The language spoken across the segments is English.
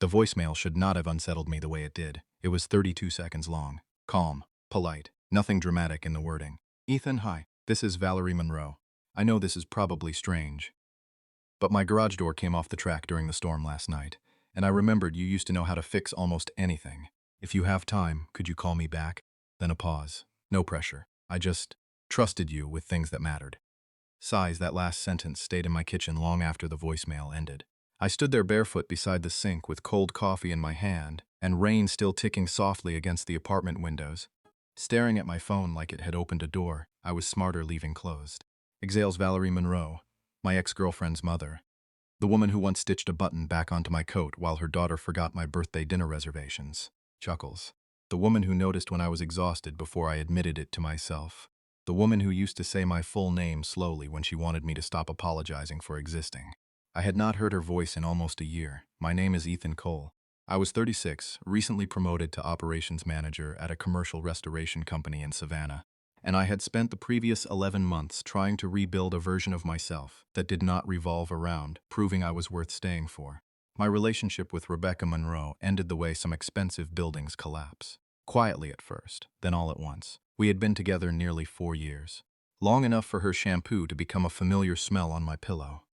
The voicemail should not have unsettled me the way it did. It was 32 seconds long. Calm, polite, nothing dramatic in the wording. Ethan, hi. This is Valerie Monroe. I know this is probably strange, but my garage door came off the track during the storm last night, and I remembered you used to know how to fix almost anything. If you have time, could you call me back? Then a pause. No pressure. I just trusted you with things that mattered. Sighs, that last sentence stayed in my kitchen long after the voicemail ended. I stood there barefoot beside the sink with cold coffee in my hand and rain still ticking softly against the apartment windows. Staring at my phone like it had opened a door, I was smarter leaving closed. Exhales Valerie Monroe, my ex-girlfriend's mother. The woman who once stitched a button back onto my coat while her daughter forgot my birthday dinner reservations. Chuckles. The woman who noticed when I was exhausted before I admitted it to myself. The woman who used to say my full name slowly when she wanted me to stop apologizing for existing. I had not heard her voice in almost a year. My name is Ethan Cole. I was 36, recently promoted to operations manager at a commercial restoration company in Savannah, and I had spent the previous 11 months trying to rebuild a version of myself that did not revolve around proving I was worth staying for. My relationship with Rebecca Monroe ended the way some expensive buildings collapse. Quietly at first, then all at once. We had been together nearly 4 years. Long enough for her shampoo to become a familiar smell on my pillow.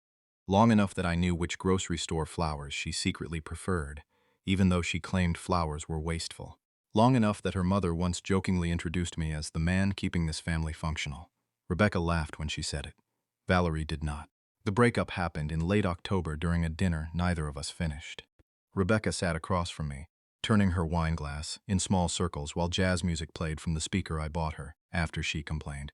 Long enough that I knew which grocery store flowers she secretly preferred, even though she claimed flowers were wasteful. Long enough that her mother once jokingly introduced me as the man keeping this family functional. Rebecca laughed when she said it. Valerie did not. The breakup happened in late October during a dinner neither of us finished. Rebecca sat across from me, turning her wine glass in small circles while jazz music played from the speaker I bought her after she complained.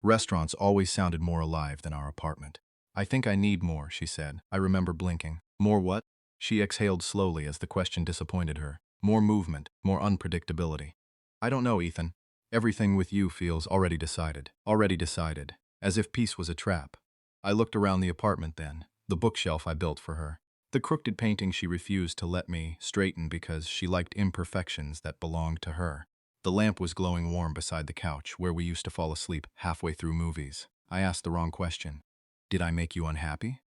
Restaurants always sounded more alive than our apartment. I think I need more, she said. I remember blinking. More what? She exhaled slowly as the question disappointed her. More movement, more unpredictability. I don't know, Ethan. Everything with you feels already decided. Already decided. As if peace was a trap. I looked around the apartment then, the bookshelf I built for her. The crooked painting she refused to let me straighten because she liked imperfections that belonged to her. The lamp was glowing warm beside the couch where we used to fall asleep halfway through movies. I asked the wrong question. Did I make you unhappy?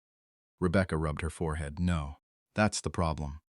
Rebecca rubbed her forehead. No. That's the problem.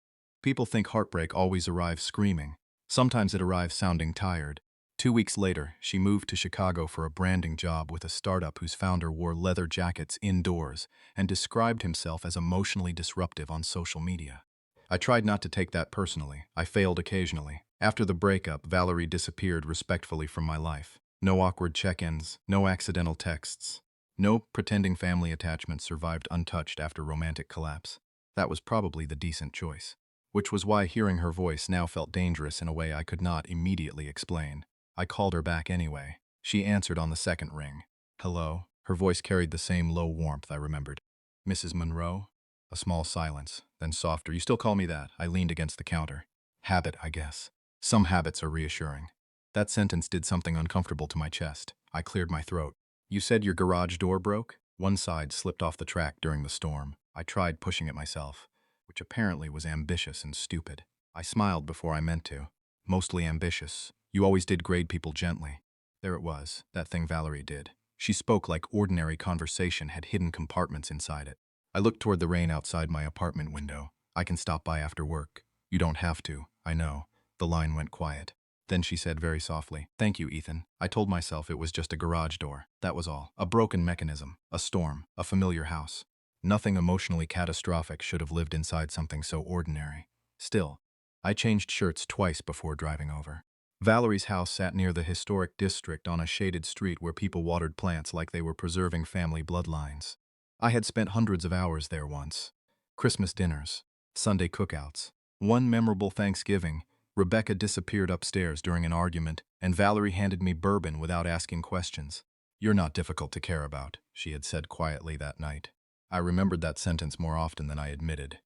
People think heartbreak always arrives screaming. Sometimes it arrives sounding tired. 2 weeks later, she moved to Chicago for a branding job with a startup whose founder wore leather jackets indoors and described himself as emotionally disruptive on social media. I tried not to take that personally. I failed occasionally. After the breakup, Valerie disappeared respectfully from my life. No awkward check-ins, no accidental texts. No pretending family attachments survived untouched after romantic collapse. That was probably the decent choice. Which was why hearing her voice now felt dangerous in a way I could not immediately explain. I called her back anyway. She answered on the second ring. Hello? Her voice carried the same low warmth I remembered. Mrs. Monroe? A small silence, then softer. You still call me that? I leaned against the counter. Habit, I guess. Some habits are reassuring. That sentence did something uncomfortable to my chest. I cleared my throat. You said your garage door broke? One side slipped off the track during the storm. I tried pushing it myself, which apparently was ambitious and stupid. I smiled before I meant to. Mostly ambitious. You always did grade people gently. There it was, that thing Valerie did. She spoke like ordinary conversation had hidden compartments inside it. I looked toward the rain outside my apartment window. I can stop by after work. You don't have to, I know. The line went quiet. Then she said very softly, Thank you, Ethan. I told myself it was just a garage door. That was all. A broken mechanism. A storm. A familiar house. Nothing emotionally catastrophic should have lived inside something so ordinary. Still, I changed shirts twice before driving over. Valerie's house sat near the historic district on a shaded street where people watered plants like they were preserving family bloodlines. I had spent hundreds of hours there once. Christmas dinners. Sunday cookouts. One memorable Thanksgiving, Rebecca disappeared upstairs during an argument, and Valerie handed me bourbon without asking questions. You're not difficult to care about, she had said quietly that night. I remembered that sentence more often than I admitted.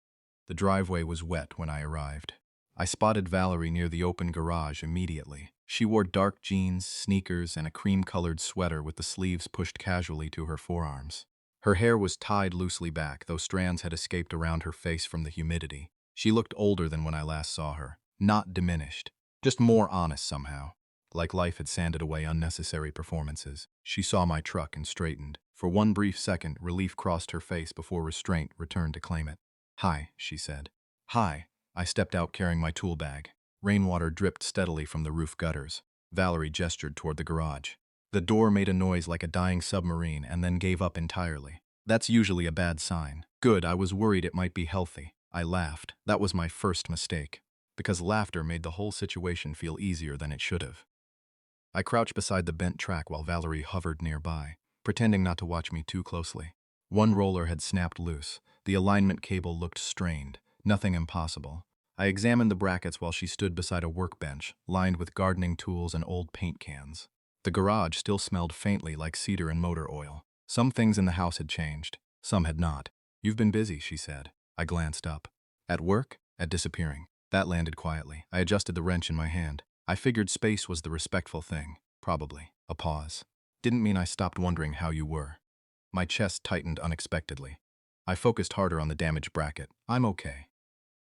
The driveway was wet when I arrived. I spotted Valerie near the open garage immediately. She wore dark jeans, sneakers, and a cream-colored sweater with the sleeves pushed casually to her forearms. Her hair was tied loosely back, though strands had escaped around her face from the humidity. She looked older than when I last saw her. Not diminished, just more honest somehow. Like life had sanded away unnecessary performances. She saw my truck and straightened. For one brief second, relief crossed her face before restraint returned to claim it. Hi, she said. Hi. I stepped out carrying my tool bag. Rainwater dripped steadily from the roof gutters. Valerie gestured toward the garage. The door made a noise like a dying submarine and then gave up entirely. That's usually a bad sign. Good, I was worried it might be healthy. I laughed. That was my first mistake. Because laughter made the whole situation feel easier than it should have. I crouched beside the bent track while Valerie hovered nearby, pretending not to watch me too closely. One roller had snapped loose. The alignment cable looked strained. Nothing impossible. I examined the brackets while she stood beside a workbench, lined with gardening tools and old paint cans. The garage still smelled faintly like cedar and motor oil. Some things in the house had changed. Some had not. "You've been busy," she said. I glanced up. "At work?" "At disappearing." That landed quietly. I adjusted the wrench in my hand. I figured space was the respectful thing. Probably. A pause. "Didn't mean I stopped wondering how you were." My chest tightened unexpectedly. I focused harder on the damaged bracket. "I'm okay."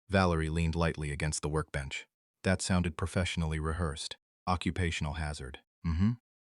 Valerie leaned lightly against the workbench. That sounded professionally rehearsed. Occupational hazard.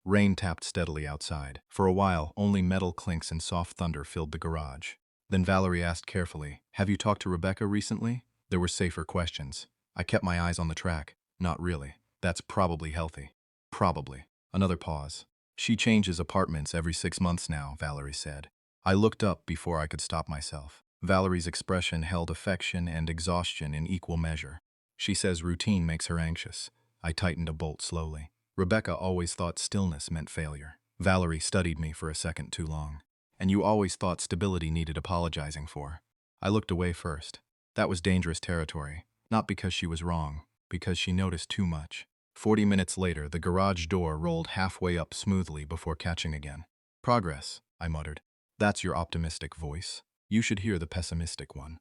Rain tapped steadily outside. For a while, only metal clinks and soft thunder filled the garage. Then Valerie asked carefully, "Have you talked to Rebecca recently?" There were safer questions. I kept my eyes on the track. "Not really. That's probably healthy." "Probably." Another pause. "She changes apartments every 6 months now," Valerie said. I looked up before I could stop myself. Valerie's expression held affection and exhaustion in equal measure. "She says routine makes her anxious." I tightened a bolt slowly. "Rebecca always thought stillness meant failure." Valerie studied me for a second too long. "And you always thought stability needed apologizing for." I looked away first. That was dangerous territory. Not because she was wrong, because she noticed too much. 40 minutes later, the garage door rolled halfway up smoothly before catching again. "Progress," I muttered. "That's your optimistic voice. You should hear the pessimistic one."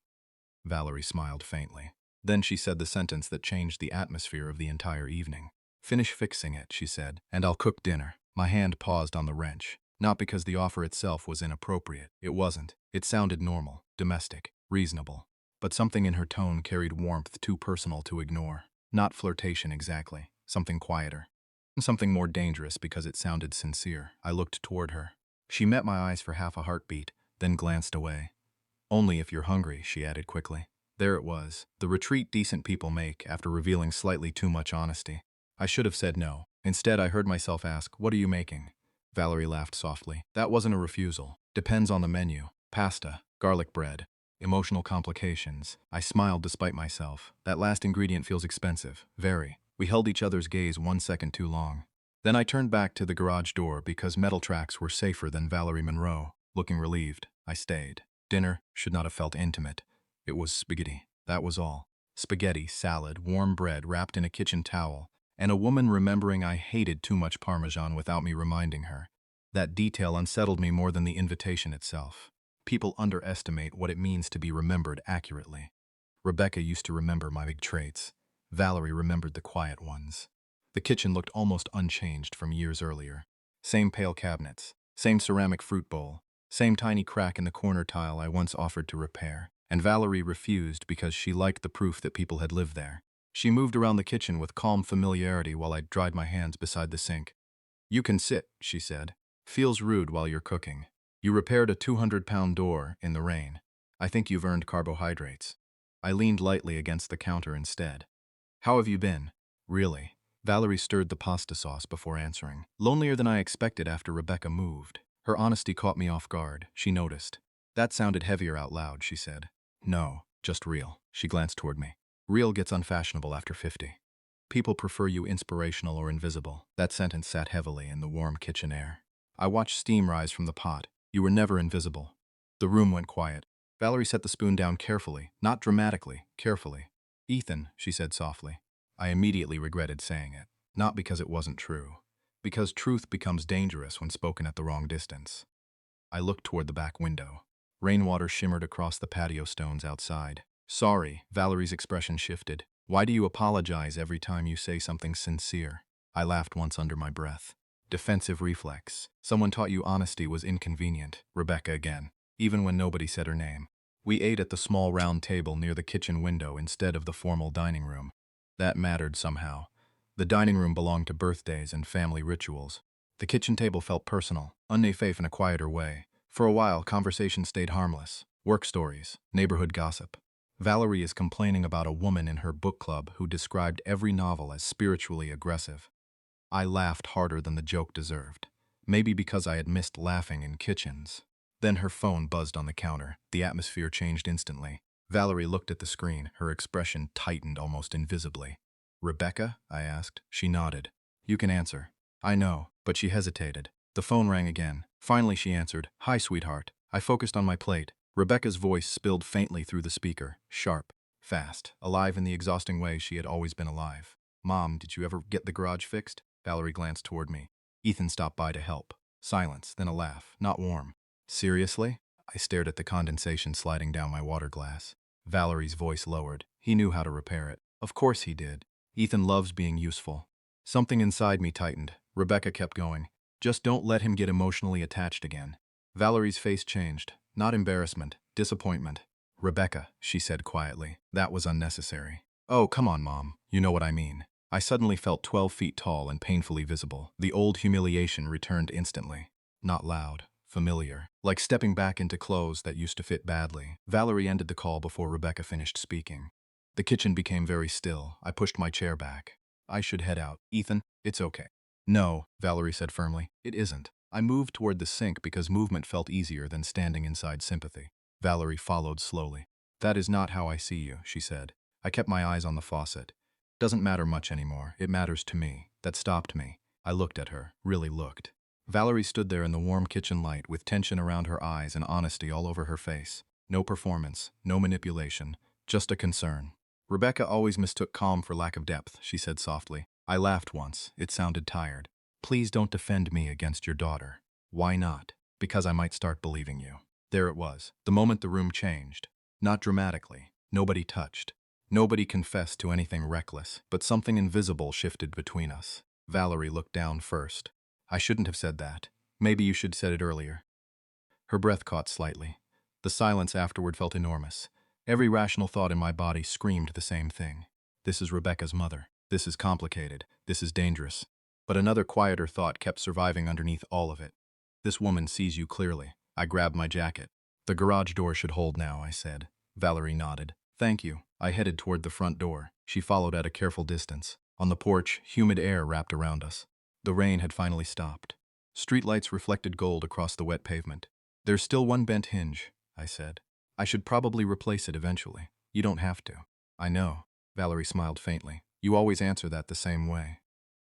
Valerie smiled faintly. Then she said the sentence that changed the atmosphere of the entire evening. "Finish fixing it," she said, "and I'll cook dinner." My hand paused on the wrench. Not because the offer itself was inappropriate. It wasn't. It sounded normal, domestic, reasonable. But something in her tone carried warmth too personal to ignore. Not flirtation exactly. Something quieter. Something more dangerous because it sounded sincere. I looked toward her. She met my eyes for half a heartbeat, then glanced away. "Only if you're hungry," she added quickly. There it was, the retreat decent people make after revealing slightly too much honesty. I should have said no. Instead, I heard myself ask, "What are you making?" Valerie laughed softly. That wasn't a refusal. "Depends on the menu. Pasta, garlic bread, emotional complications." I smiled despite myself. "That last ingredient feels expensive. Very." We held each other's gaze 1 second too long. Then I turned back to the garage door because metal tracks were safer than Valerie Monroe. Looking relieved, I stayed. Dinner should not have felt intimate. It was spaghetti. That was all. Spaghetti, salad, warm bread wrapped in a kitchen towel, and a woman remembering I hated too much Parmesan without me reminding her. That detail unsettled me more than the invitation itself. People underestimate what it means to be remembered accurately. Rebecca used to remember my big traits. Valerie remembered the quiet ones. The kitchen looked almost unchanged from years earlier. Same pale cabinets, same ceramic fruit bowl, same tiny crack in the corner tile I once offered to repair. And Valerie refused because she liked the proof that people had lived there. She moved around the kitchen with calm familiarity while I dried my hands beside the sink. "You can sit," she said. "Feels rude while you're cooking. You repaired a 200-pound door in the rain. I think you've earned carbohydrates." I leaned lightly against the counter instead. "How have you been?" "Really?" Valerie stirred the pasta sauce before answering. "Lonelier than I expected after Rebecca moved." Her honesty caught me off guard. She noticed. "That sounded heavier out loud," she said. "No, just real." She glanced toward me. "Real gets unfashionable after 50. People prefer you inspirational or invisible." That sentence sat heavily in the warm kitchen air. I watched steam rise from the pot. "You were never invisible." The room went quiet. Valerie set the spoon down carefully, not dramatically, carefully. "Ethan," she said softly. I immediately regretted saying it. Not because it wasn't true. Because truth becomes dangerous when spoken at the wrong distance. I looked toward the back window. Rainwater shimmered across the patio stones outside. "Sorry," Valerie's expression shifted. "Why do you apologize every time you say something sincere?" I laughed once under my breath. Defensive reflex. Someone taught you honesty was inconvenient. Rebecca again. Even when nobody said her name. We ate at the small round table near the kitchen window instead of the formal dining room. That mattered somehow. The dining room belonged to birthdays and family rituals. The kitchen table felt personal, unnafafe in a quieter way. For a while, conversation stayed harmless. Work stories, neighborhood gossip. Valerie is complaining about a woman in her book club who described every novel as spiritually aggressive. I laughed harder than the joke deserved. Maybe because I had missed laughing in kitchens. Then her phone buzzed on the counter. The atmosphere changed instantly. Valerie looked at the screen. Her expression tightened almost invisibly. "Rebecca?" I asked. She nodded. "You can answer." "I know," but she hesitated. The phone rang again. Finally she answered. "Hi, sweetheart." I focused on my plate. Rebecca's voice spilled faintly through the speaker. Sharp, fast, alive in the exhausting way she had always been alive. "Mom, did you ever get the garage fixed?" Valerie glanced toward me. Ethan stopped by to help. Silence, then a laugh. Not warm. "Seriously?" I stared at the condensation sliding down my water glass. Valerie's voice lowered. "He knew how to repair it." "Of course he did. Ethan loves being useful." Something inside me tightened. Rebecca kept going. "Just don't let him get emotionally attached again." Valerie's face changed. Not embarrassment, disappointment. "Rebecca," she said quietly, "that was unnecessary." "Oh, come on, Mom. You know what I mean." I suddenly felt 12 feet tall and painfully visible. The old humiliation returned instantly. Not loud, familiar, like stepping back into clothes that used to fit badly. Valerie ended the call before Rebecca finished speaking. The kitchen became very still. I pushed my chair back. "I should head out. Ethan, it's okay." "No," Valerie said firmly, "it isn't." I moved toward the sink because movement felt easier than standing inside sympathy. Valerie followed slowly. "That is not how I see you," she said. I kept my eyes on the faucet. "Doesn't matter much anymore. It matters to me." That stopped me. I looked at her, really looked. Valerie stood there in the warm kitchen light with tension around her eyes and honesty all over her face. No performance, no manipulation, just a concern. "Rebecca always mistook calm for lack of depth," she said softly. I laughed once. It sounded tired. "Please don't defend me against your daughter." "Why not?" "Because I might start believing you." There it was, the moment the room changed. Not dramatically. Nobody touched. Nobody confessed to anything reckless, but something invisible shifted between us. Valerie looked down first. "I shouldn't have said that. Maybe you should have said it earlier." Her breath caught slightly. The silence afterward felt enormous. Every rational thought in my body screamed the same thing. This is Rebecca's mother. This is complicated. This is dangerous. But another quieter thought kept surviving underneath all of it. This woman sees you clearly. I grabbed my jacket. "The garage door should hold now," I said. Valerie nodded. "Thank you." I headed toward the front door. She followed at a careful distance. On the porch, humid air wrapped around us. The rain had finally stopped. Streetlights reflected gold across the wet pavement. "There's still one bent hinge," I said. "I should probably replace it eventually. You don't have to." "I know." Valerie smiled faintly. "You always answer that the same way."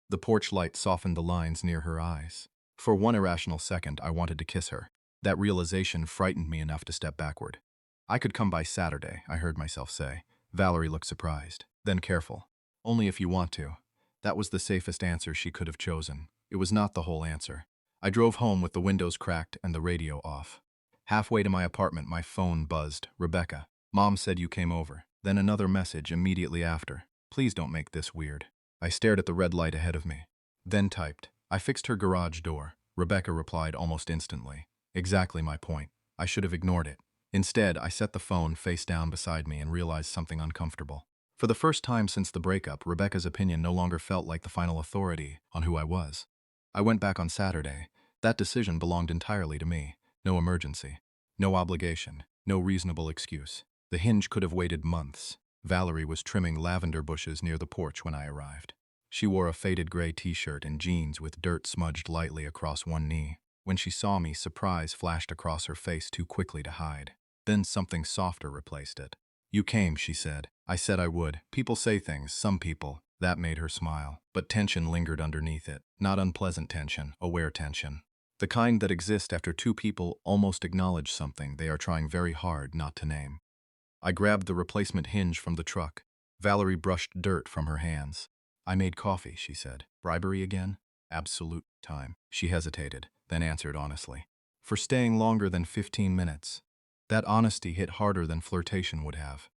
The porch light softened the lines near her eyes. For one irrational second, I wanted to kiss her. That realization frightened me enough to step backward. "I could come by Saturday," I heard myself say. Valerie looked surprised, then careful. "Only if you want to." That was the safest answer she could have chosen. It was not the whole answer. I drove home with the windows cracked and the radio off. Halfway to my apartment, my phone buzzed. "Rebecca, Mom said you came over." Then another message immediately after. "Please don't make this weird." I stared at the red light ahead of me. Then typed. "I fixed her garage door." Rebecca replied almost instantly. Exactly my point. I should have ignored it. Instead, I set the phone face down beside me and realized something uncomfortable. For the first time since the breakup, Rebecca's opinion no longer felt like the final authority on who I was. I went back on Saturday. That decision belonged entirely to me. No emergency. No obligation. No reasonable excuse. The hinge could have waited months. Valerie was trimming lavender bushes near the porch when I arrived. She wore a faded gray t-shirt and jeans with dirt smudged lightly across one knee. When she saw me, surprise flashed across her face too quickly to hide. Then something softer replaced it. "You came," she said. "I said I would. People say things, some people." That made her smile. But tension lingered underneath it. Not unpleasant tension, aware tension. The kind that exists after two people almost acknowledge something they are trying very hard not to name. I grabbed the replacement hinge from the truck. Valerie brushed dirt from her hands. "I made coffee," she said. "Bribery again?" "Absolute time." She hesitated, then answered honestly. "For staying longer than 15 minutes. That honesty hit harder than flirtation would have.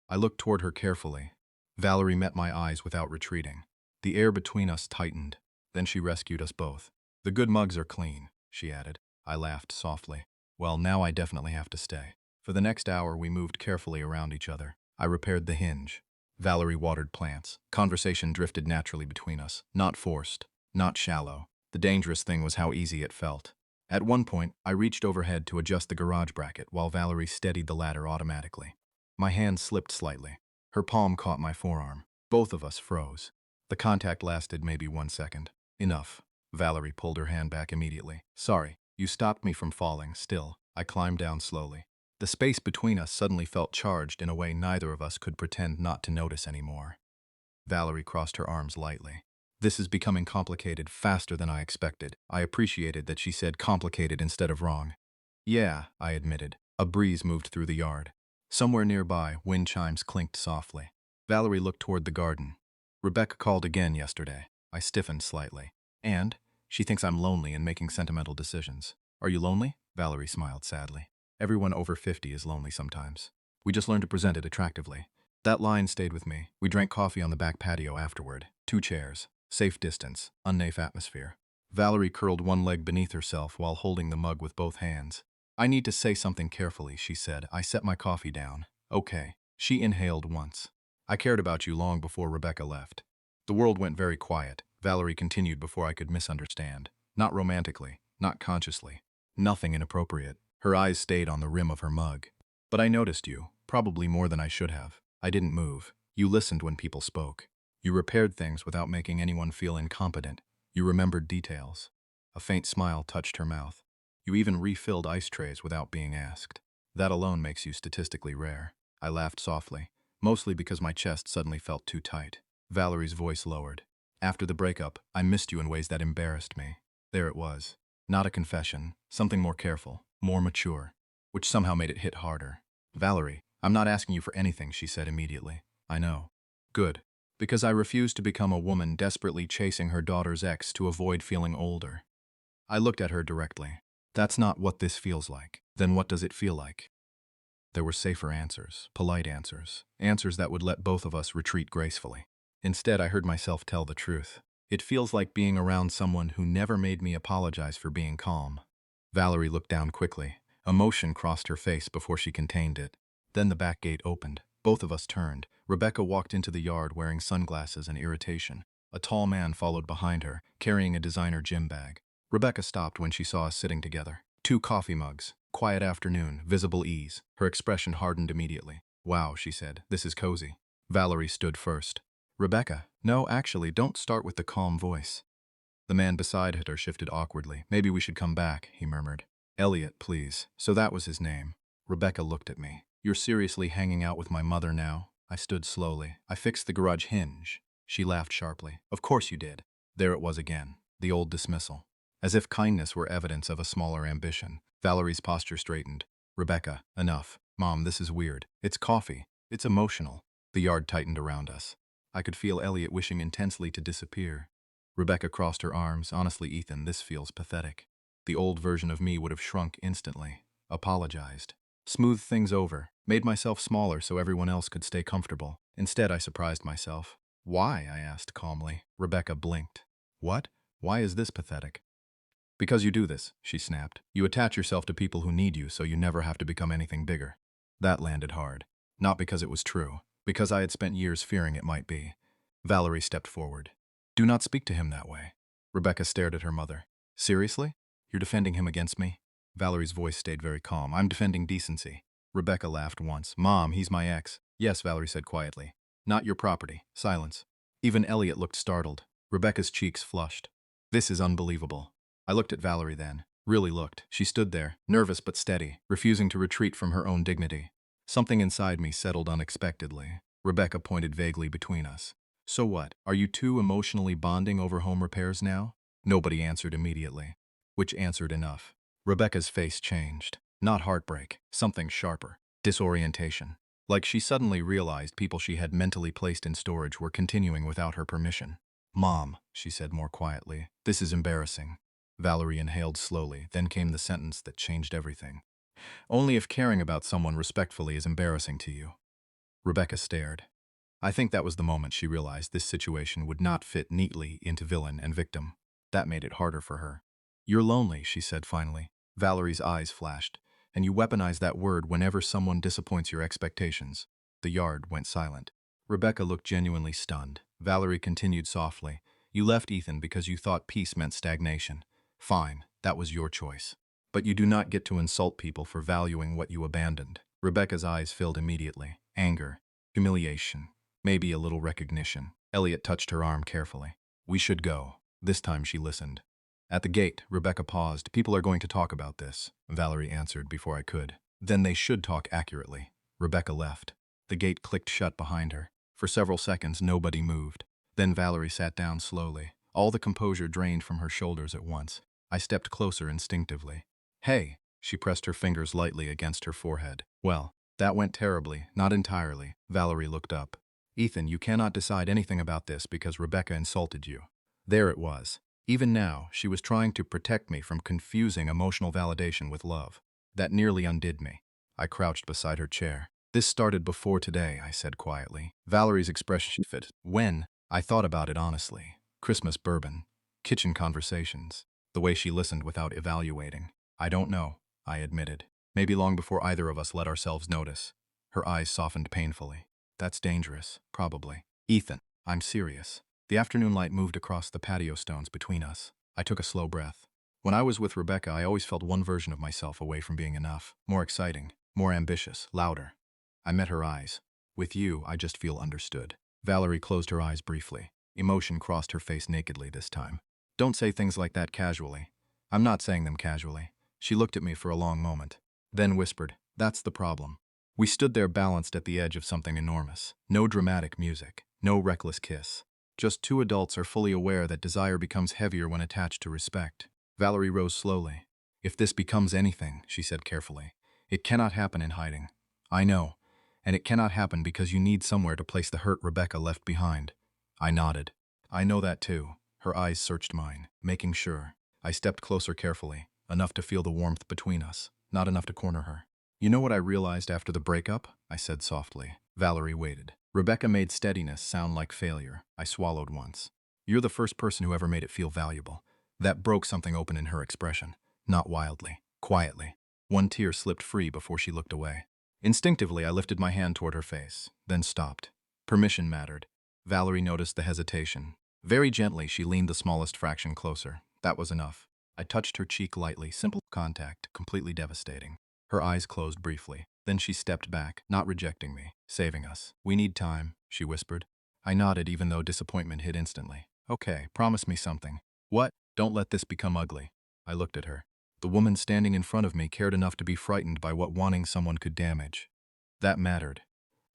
I looked toward her carefully. Valerie met my eyes without retreating. The air between us tightened. Then she rescued us both. "The good mugs are clean," she added. I laughed softly. "Well, now I definitely have to stay." For the next hour, we moved carefully around each other. I repaired the hinge. Valerie watered plants. Conversation drifted naturally between us. Not forced. Not shallow. The dangerous thing was how easy it felt. At one point, I reached overhead to adjust the garage bracket while Valerie steadied the ladder automatically. My hand slipped slightly. Her palm caught my forearm. Both of us froze. The contact lasted maybe 1 second. Enough. Valerie pulled her hand back immediately. Sorry, you stopped me from falling. Still, I climbed down slowly. The space between us suddenly felt charged in a way neither of us could pretend not to notice anymore. Valerie crossed her arms lightly. This is becoming complicated faster than I expected. I appreciated that she said complicated instead of wrong. Yeah, I admitted. A breeze moved through the yard. Somewhere nearby, wind chimes clinked softly. Valerie looked toward the garden. Rebecca called again yesterday. I stiffened slightly. And? She thinks I'm lonely and making sentimental decisions. Are you lonely? Valerie smiled sadly. Everyone over 50 is lonely sometimes. We just learn to present it attractively. That line stayed with me. We drank coffee on the back patio afterward. 2 chairs. Safe distance. Unsafe atmosphere. Valerie curled one leg beneath herself while holding the mug with both hands. I need to say something carefully, she said. I set my coffee down. Okay. She inhaled once. I cared about you long before Rebecca left. The world went very quiet. Valerie continued before I could misunderstand. Not romantically. Not consciously. Nothing inappropriate. Her eyes stayed on the rim of her mug. But I noticed you. Probably more than I should have. I didn't move. You listened when people spoke. You repaired things without making anyone feel incompetent. You remembered details. A faint smile touched her mouth. You even refilled ice trays without being asked. That alone makes you statistically rare. I laughed softly, mostly because my chest suddenly felt too tight. Valerie's voice lowered. After the breakup, I missed you in ways that embarrassed me. There it was. Not a confession, something more careful, more mature, which somehow made it hit harder. Valerie, I'm not asking you for anything, she said immediately. I know. Good. Because I refuse to become a woman desperately chasing her daughter's ex to avoid feeling older. I looked at her directly. That's not what this feels like. Then what does it feel like? There were safer answers, polite answers, answers that would let both of us retreat gracefully. Instead, I heard myself tell the truth. It feels like being around someone who never made me apologize for being calm. Valerie looked down quickly. Emotion crossed her face before she contained it. Then the back gate opened. Both of us turned. Rebecca walked into the yard wearing sunglasses and irritation. A tall man followed behind her, carrying a designer gym bag. Rebecca stopped when she saw us sitting together. 2 coffee mugs. Quiet afternoon, visible ease. Her expression hardened immediately. Wow, she said, this is cozy. Valerie stood first. Rebecca, no, actually, don't start with the calm voice. The man beside her shifted awkwardly. Maybe we should come back, he murmured. Elliot, please. So that was his name. Rebecca looked at me. You're seriously hanging out with my mother now? I stood slowly. I fixed the garage hinge. She laughed sharply. Of course you did. There it was again. The old dismissal. As if kindness were evidence of a smaller ambition. Valerie's posture straightened. Rebecca, enough. Mom, this is weird. It's coffee. It's emotional. The yard tightened around us. I could feel Elliot wishing intensely to disappear. Rebecca crossed her arms. Honestly, Ethan, this feels pathetic. The old version of me would have shrunk instantly. Apologized. Smoothed things over. Made myself smaller so everyone else could stay comfortable. Instead, I surprised myself. Why? I asked calmly. Rebecca blinked. What? Why is this pathetic? Because you do this, she snapped. You attach yourself to people who need you so you never have to become anything bigger. That landed hard. Not because it was true. Because I had spent years fearing it might be. Valerie stepped forward. Do not speak to him that way. Rebecca stared at her mother. Seriously? You're defending him against me? Valerie's voice stayed very calm. I'm defending decency. Rebecca laughed once. Mom, he's my ex. Yes, Valerie said quietly. Not your property. Silence. Even Elliot looked startled. Rebecca's cheeks flushed. This is unbelievable. I looked at Valerie then. Really looked. She stood there, nervous but steady, refusing to retreat from her own dignity. Something inside me settled unexpectedly. Rebecca pointed vaguely between us. So what? Are you two emotionally bonding over home repairs now? Nobody answered immediately. Which answered enough. Rebecca's face changed. Not heartbreak. Something sharper. Disorientation. Like she suddenly realized people she had mentally placed in storage were continuing without her permission. Mom, she said more quietly, this is embarrassing. Valerie inhaled slowly, then came the sentence that changed everything. Only if caring about someone respectfully is embarrassing to you. Rebecca stared. I think that was the moment she realized this situation would not fit neatly into villain and victim. That made it harder for her. You're lonely, she said finally. Valerie's eyes flashed. And you weaponize that word whenever someone disappoints your expectations. The yard went silent. Rebecca looked genuinely stunned. Valerie continued softly. You left Ethan because you thought peace meant stagnation. Fine, that was your choice. But you do not get to insult people for valuing what you abandoned. Rebecca's eyes filled immediately. Anger. Humiliation. Maybe a little recognition. Elliot touched her arm carefully. We should go. This time she listened. At the gate, Rebecca paused. People are going to talk about this, Valerie answered before I could. Then they should talk accurately. Rebecca left. The gate clicked shut behind her. For several seconds, nobody moved. Then Valerie sat down slowly. All the composure drained from her shoulders at once. I stepped closer instinctively. Hey, she pressed her fingers lightly against her forehead. Well, that went terribly, not entirely. Valerie looked up. Ethan, you cannot decide anything about this because Rebecca insulted you. There it was. Even now, she was trying to protect me from confusing emotional validation with love. That nearly undid me. I crouched beside her chair. This started before today, I said quietly. Valerie's expression shifted. When? I thought about it honestly. Christmas bourbon. Kitchen conversations. The way she listened without evaluating. I don't know, I admitted. Maybe long before either of us let ourselves notice. Her eyes softened painfully. That's dangerous, probably. Ethan, I'm serious. The afternoon light moved across the patio stones between us. I took a slow breath. When I was with Rebecca, I always felt one version of myself away from being enough. More exciting, more ambitious, louder. I met her eyes. With you, I just feel understood. Valerie closed her eyes briefly. Emotion crossed her face nakedly this time. Don't say things like that casually. I'm not saying them casually. She looked at me for a long moment, then whispered, that's the problem. We stood there balanced at the edge of something enormous. No dramatic music, no reckless kiss. Just two adults are fully aware that desire becomes heavier when attached to respect. Valerie rose slowly. If this becomes anything, she said carefully, it cannot happen in hiding. I know, and it cannot happen because you need somewhere to place the hurt Rebecca left behind. I nodded. I know that too. Her eyes searched mine, making sure. I stepped closer carefully, enough to feel the warmth between us, not enough to corner her. You know what I realized after the breakup? I said softly. Valerie waited. Rebecca made steadiness sound like failure. I swallowed once. You're the first person who ever made it feel valuable. That broke something open in her expression. Not wildly, quietly. One tear slipped free before she looked away. Instinctively, I lifted my hand toward her face, then stopped. Permission mattered. Valerie noticed the hesitation. Very gently, she leaned the smallest fraction closer. That was enough. I touched her cheek lightly, simple contact, completely devastating. Her eyes closed briefly. Then she stepped back, not rejecting me, saving us. We need time, she whispered. I nodded even though disappointment hit instantly. Okay, promise me something. What? Don't let this become ugly. I looked at her. The woman standing in front of me cared enough to be frightened by what wanting someone could damage. That mattered.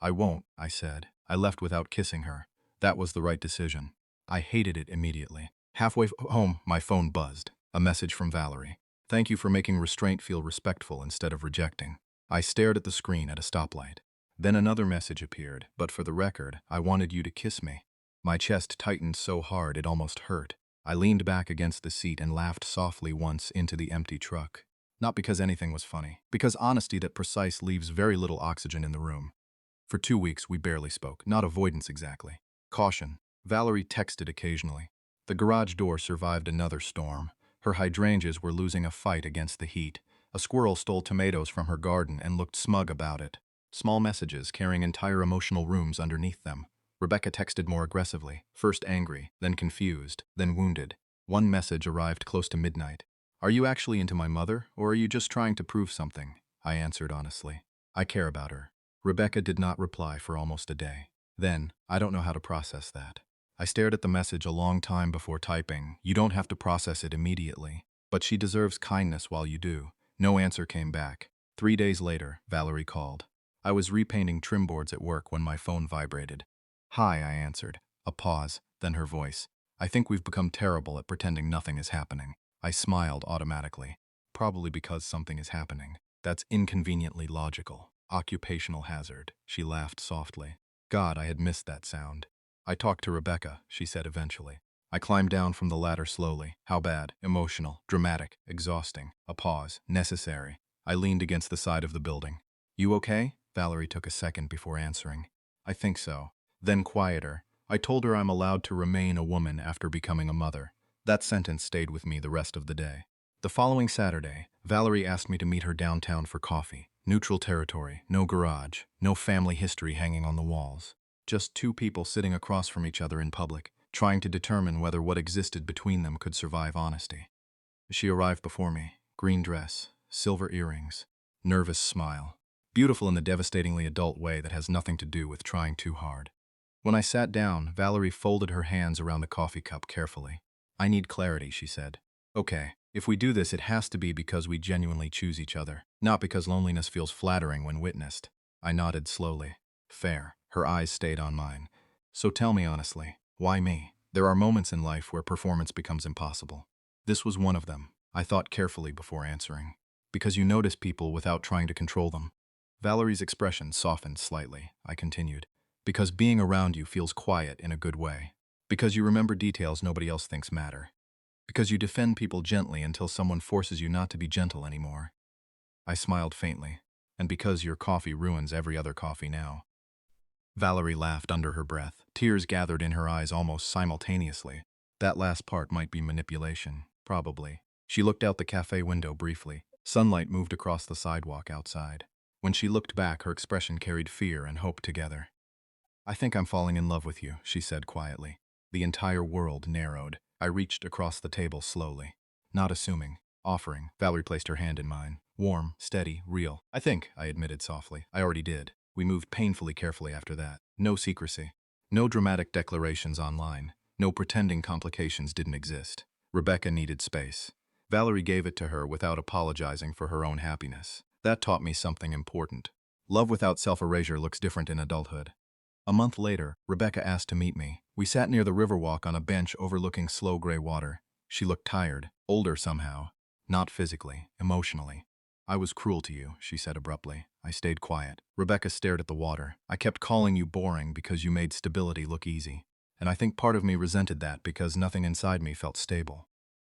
I won't, I said. I left without kissing her. That was the right decision. I hated it immediately. Halfway home, my phone buzzed. A message from Valerie. Thank you for making restraint feel respectful instead of rejecting. I stared at the screen at a stoplight. Then another message appeared, but for the record, I wanted you to kiss me. My chest tightened so hard it almost hurt. I leaned back against the seat and laughed softly once into the empty truck. Not because anything was funny, because honesty that precise leaves very little oxygen in the room. For 2 weeks, we barely spoke, not avoidance exactly. Caution. Valerie texted occasionally. The garage door survived another storm. Her hydrangeas were losing a fight against the heat. A squirrel stole tomatoes from her garden and looked smug about it. Small messages carrying entire emotional rooms underneath them. Rebecca texted more aggressively, first angry, then confused, then wounded. One message arrived close to midnight. Are you actually into my mother, or are you just trying to prove something? I answered honestly. I care about her. Rebecca did not reply for almost a day. Then, I don't know how to process that. I stared at the message a long time before typing. You don't have to process it immediately. But she deserves kindness while you do. No answer came back. 3 days later, Valerie called. I was repainting trim boards at work when my phone vibrated. Hi, I answered. A pause, then her voice. I think we've become terrible at pretending nothing is happening. I smiled automatically. Probably because something is happening. That's inconveniently logical. Occupational hazard. She laughed softly. God, I had missed that sound. I talked to Rebecca, she said eventually. I climbed down from the ladder slowly. How bad? Emotional, dramatic, exhausting. A pause. Necessary. I leaned against the side of the building. You okay? Valerie took a second before answering. I think so. Then quieter. I told her I'm allowed to remain a woman after becoming a mother. That sentence stayed with me the rest of the day. The following Saturday, Valerie asked me to meet her downtown for coffee. Neutral territory, no garage, no family history hanging on the walls. Just two people sitting across from each other in public, trying to determine whether what existed between them could survive honesty. She arrived before me, green dress, silver earrings, nervous smile. Beautiful in the devastatingly adult way that has nothing to do with trying too hard. When I sat down, Valerie folded her hands around the coffee cup carefully. I need clarity, she said. Okay, if we do this, it has to be because we genuinely choose each other, not because loneliness feels flattering when witnessed. I nodded slowly. Fair. Her eyes stayed on mine. So tell me honestly, why me? There are moments in life where performance becomes impossible. This was one of them. I thought carefully before answering. Because you notice people without trying to control them. Valerie's expression softened slightly. I continued. Because being around you feels quiet in a good way. Because you remember details nobody else thinks matter. Because you defend people gently until someone forces you not to be gentle anymore. I smiled faintly. And because your coffee ruins every other coffee now. Valerie laughed under her breath. Tears gathered in her eyes almost simultaneously. That last part might be manipulation. Probably. She looked out the cafe window briefly. Sunlight moved across the sidewalk outside. When she looked back, her expression carried fear and hope together. I think I'm falling in love with you, she said quietly. The entire world narrowed. I reached across the table slowly. Not assuming. Offering. Valerie placed her hand in mine. Warm, steady, real. I think, I admitted softly. I already did. We moved painfully carefully after that. No secrecy. No dramatic declarations online. No pretending complications didn't exist. Rebecca needed space. Valerie gave it to her without apologizing for her own happiness. That taught me something important. Love without self-erasure looks different in adulthood. A month later, Rebecca asked to meet me. We sat near the Riverwalk on a bench overlooking slow gray water. She looked tired, older somehow. Not physically, emotionally. I was cruel to you, she said abruptly. I stayed quiet. Rebecca stared at the water. I kept calling you boring because you made stability look easy. And I think part of me resented that because nothing inside me felt stable.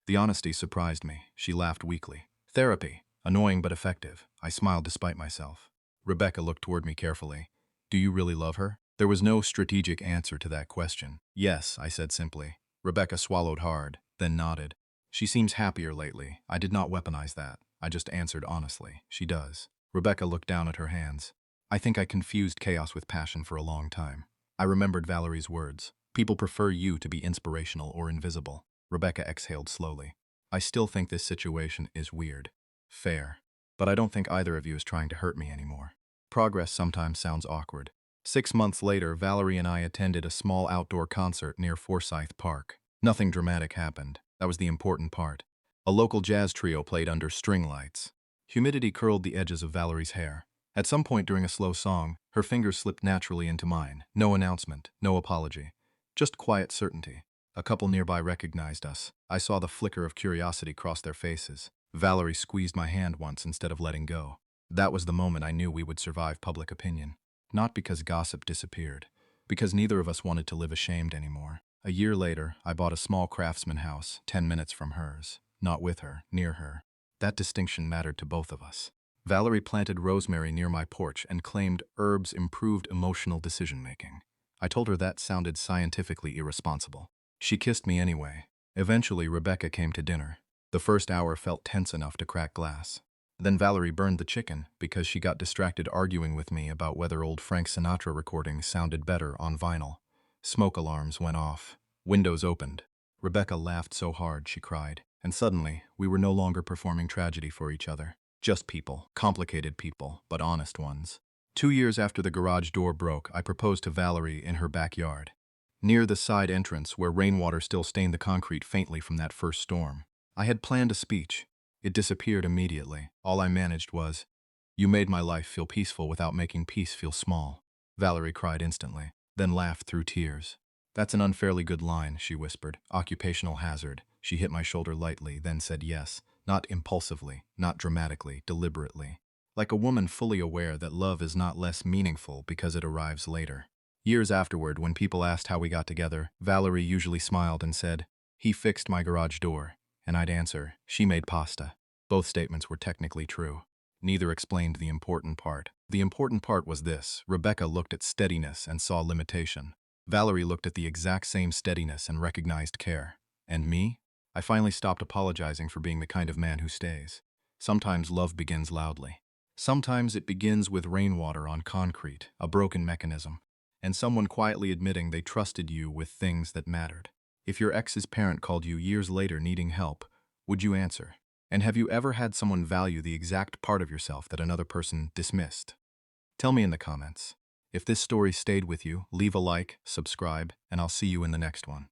The honesty surprised me. She laughed weakly. Therapy. Annoying but effective. I smiled despite myself. Rebecca looked toward me carefully. Do you really love her? There was no strategic answer to that question. Yes, I said simply. Rebecca swallowed hard, then nodded. She seems happier lately. I did not weaponize that. I just answered honestly. She does. Rebecca looked down at her hands. I think I confused chaos with passion for a long time. I remembered Valerie's words. People prefer you to be inspirational or invisible. Rebecca exhaled slowly. I still think this situation is weird. Fair. But I don't think either of you is trying to hurt me anymore. Progress sometimes sounds awkward. 6 months later, Valerie and I attended a small outdoor concert near Forsyth Park. Nothing dramatic happened. That was the important part. A local jazz trio played under string lights. Humidity curled the edges of Valerie's hair. At some point during a slow song, her fingers slipped naturally into mine. No announcement, no apology. Just quiet certainty. A couple nearby recognized us. I saw the flicker of curiosity cross their faces. Valerie squeezed my hand once instead of letting go. That was the moment I knew we would survive public opinion. Not because gossip disappeared, because neither of us wanted to live ashamed anymore. A year later, I bought a small craftsman house, 10 minutes from hers. Not with her, near her. That distinction mattered to both of us. Valerie planted rosemary near my porch and claimed herbs improved emotional decision-making. I told her that sounded scientifically irresponsible. She kissed me anyway. Eventually, Rebecca came to dinner. The first hour felt tense enough to crack glass. Then Valerie burned the chicken because she got distracted arguing with me about whether old Frank Sinatra recordings sounded better on vinyl. Smoke alarms went off. Windows opened. Rebecca laughed so hard she cried. And suddenly, we were no longer performing tragedy for each other. Just people. Complicated people, but honest ones. 2 years after the garage door broke, I proposed to Valerie in her backyard. Near the side entrance where rainwater still stained the concrete faintly from that first storm. I had planned a speech. It disappeared immediately. All I managed was, "You made my life feel peaceful without making peace feel small." Valerie cried instantly, then laughed through tears. "That's an unfairly good line," she whispered. "Occupational hazard." She hit my shoulder lightly, then said yes. Not impulsively, not dramatically, deliberately. Like a woman fully aware that love is not less meaningful because it arrives later. Years afterward, when people asked how we got together, Valerie usually smiled and said, "He fixed my garage door." And I'd answer, "She made pasta." Both statements were technically true. Neither explained the important part. The important part was this: Rebecca looked at steadiness and saw limitation. Valerie looked at the exact same steadiness and recognized care. And me? I finally stopped apologizing for being the kind of man who stays. Sometimes love begins loudly. Sometimes it begins with rainwater on concrete, a broken mechanism, and someone quietly admitting they trusted you with things that mattered. If your ex's parent called you years later needing help, would you answer? And have you ever had someone value the exact part of yourself that another person dismissed? Tell me in the comments. If this story stayed with you, leave a like, subscribe, and I'll see you in the next one.